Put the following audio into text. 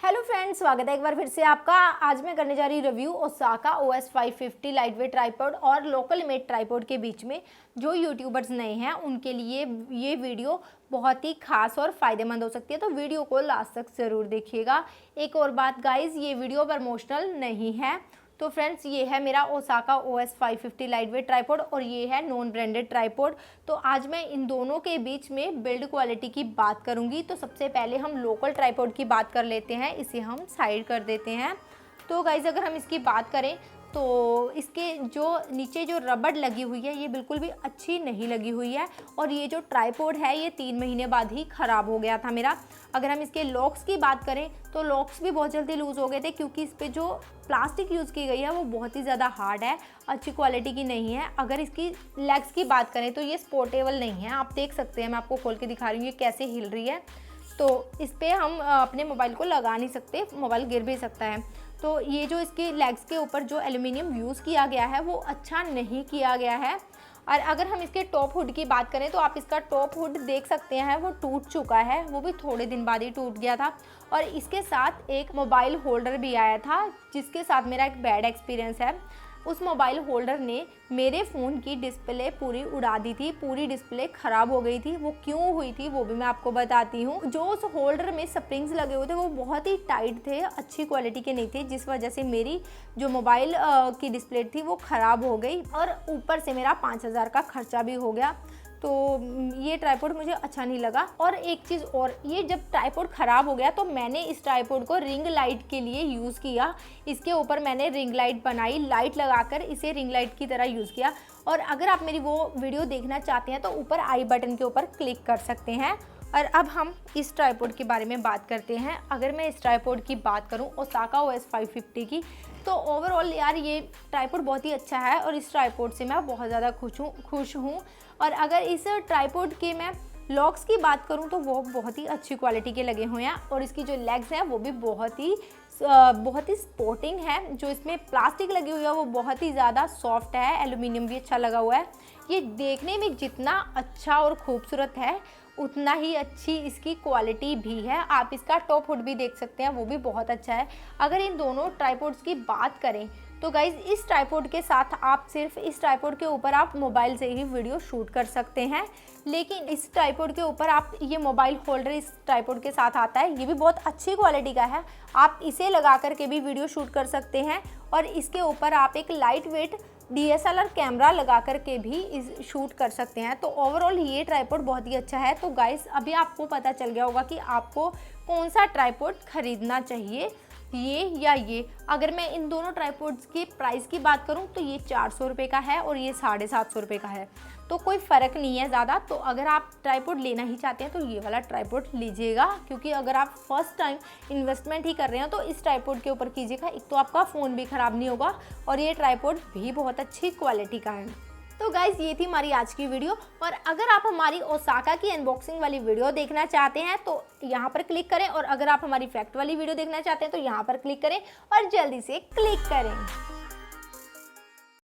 Hello friends, स्वागत है एक बार फिर से आपका। आज मैं करने जा रही review Osaka OS 550 lightweight tripod और लोकल मेड ट्राइपॉड के बीच में। जो यूट्यूबर्स नए हैं उनके लिए ये वीडियो बहुत ही खास और फ़ायदेमंद हो सकती है, तो वीडियो को लास्ट तक ज़रूर देखिएगा। एक और बात गाइज़, ये वीडियो प्रमोशनल नहीं है। तो फ्रेंड्स, ये है मेरा ओसाका OS 550 लाइटवेट ट्राइपॉड और ये है नॉन ब्रांडेड ट्राइपॉड। तो आज मैं इन दोनों के बीच में बिल्ड क्वालिटी की बात करूंगी। तो सबसे पहले हम लोकल ट्राइपॉड की बात कर लेते हैं, इसे हम साइड कर देते हैं। तो गाइज़, अगर हम इसकी बात करें तो इसके जो नीचे जो रबड़ लगी हुई है ये बिल्कुल भी अच्छी नहीं लगी हुई है, और ये जो ट्राइपॉड है ये 3 महीने बाद ही ख़राब हो गया था मेरा। अगर हम इसके लॉक्स की बात करें तो लॉक्स भी बहुत जल्दी लूज़ हो गए थे, क्योंकि इस पर जो प्लास्टिक यूज़ की गई है वो बहुत ही ज़्यादा हार्ड है, अच्छी क्वालिटी की नहीं है। अगर इसकी लेग्स की बात करें तो ये स्पोर्टेबल नहीं है, आप देख सकते हैं, मैं आपको खोल के दिखा रही हूँ ये कैसे हिल रही है। तो इस पर हम अपने मोबाइल को लगा नहीं सकते, मोबाइल गिर भी सकता है। तो ये जो इसके लेग्स के ऊपर जो एल्युमिनियम यूज़ किया गया है वो अच्छा नहीं किया गया है। और अगर हम इसके टॉप हुड की बात करें तो आप इसका टॉप हुड देख सकते हैं, वो टूट चुका है, वो भी थोड़े दिन बाद ही टूट गया था। और इसके साथ एक मोबाइल होल्डर भी आया था, जिसके साथ मेरा एक बैड एक्सपीरियंस है। उस मोबाइल होल्डर ने मेरे फ़ोन की डिस्प्ले पूरी उड़ा दी थी, पूरी डिस्प्ले ख़राब हो गई थी। वो क्यों हुई थी वो भी मैं आपको बताती हूँ। जो उस होल्डर में स्प्रिंग्स लगे हुए थे वो बहुत ही टाइट थे, अच्छी क्वालिटी के नहीं थे, जिस वजह से मेरी जो मोबाइल की डिस्प्ले थी वो ख़राब हो गई, और ऊपर से मेरा 5000 का खर्चा भी हो गया। तो ये ट्राइपॉड मुझे अच्छा नहीं लगा। और एक चीज़ और, ये जब ट्राइपॉड ख़राब हो गया तो मैंने इस ट्राइपॉड को रिंग लाइट के लिए यूज़ किया। इसके ऊपर मैंने रिंग लाइट बनाई, लाइट लगाकर इसे रिंग लाइट की तरह यूज़ किया। और अगर आप मेरी वो वीडियो देखना चाहते हैं तो ऊपर आई बटन के ऊपर क्लिक कर सकते हैं। और अब हम इस ट्राइपॉड के बारे में बात करते हैं। अगर मैं इस ट्राइपॉड की बात करूं ओसाका OS 550 की, तो ओवरऑल यार ये ट्राइपॉड बहुत ही अच्छा है और इस ट्राइपॉड से मैं बहुत ज़्यादा खुश हूँ। और अगर इस ट्राइपॉड के मैं लॉक्स की बात करूं तो वो बहुत ही अच्छी क्वालिटी के लगे हुए हैं, और इसकी जो लेग्स हैं वो भी बहुत ही स्पोर्टिंग है। जो इसमें प्लास्टिक लगी हुई है वो बहुत ही ज़्यादा सॉफ्ट है, एल्युमिनियम भी अच्छा लगा हुआ है। ये देखने में जितना अच्छा और खूबसूरत है उतना ही अच्छी इसकी क्वालिटी भी है। आप इसका टॉप हुड भी देख सकते हैं, वो भी बहुत अच्छा है। अगर इन दोनों ट्राइपॉड्स की बात करें तो गाइज़, इस ट्राइपॉड के साथ आप सिर्फ इस ट्राइपॉड के ऊपर आप मोबाइल से ही वीडियो शूट कर सकते हैं, लेकिन इस ट्राइपॉड के ऊपर आप ये मोबाइल होल्डर इस ट्राइपॉड के साथ आता है, ये भी बहुत अच्छी क्वालिटी का है। आप इसे लगा करके भी वीडियो शूट कर सकते हैं, और इसके ऊपर आप एक लाइट वेट DSLR कैमरा लगा करके भी इस शूट कर सकते हैं। तो ओवरऑल ये ट्राइपॉड बहुत ही अच्छा है। तो गाइस, अभी आपको पता चल गया होगा कि आपको कौन सा ट्राइपॉड खरीदना चाहिए, ये या ये। अगर मैं इन दोनों ट्राइपॉड्स की प्राइस की बात करूं तो ये 400 रुपये का है और ये 750 रुपये का है, तो कोई फ़र्क नहीं है ज़्यादा। तो अगर आप ट्राइपॉड लेना ही चाहते हैं तो ये वाला ट्राइपॉड लीजिएगा, क्योंकि अगर आप फर्स्ट टाइम इन्वेस्टमेंट ही कर रहे हो तो इस ट्राइपॉड के ऊपर कीजिएगा। एक तो आपका फ़ोन भी ख़राब नहीं होगा और ये ट्राइपॉड भी बहुत अच्छी क्वालिटी का है। तो गाइज़, ये थी हमारी आज की वीडियो। और अगर आप हमारी ओसाका की अनबॉक्सिंग वाली वीडियो देखना चाहते हैं तो यहाँ पर क्लिक करें, और अगर आप हमारी फैक्ट वाली वीडियो देखना चाहते हैं तो यहाँ पर क्लिक करें और जल्दी से क्लिक करें।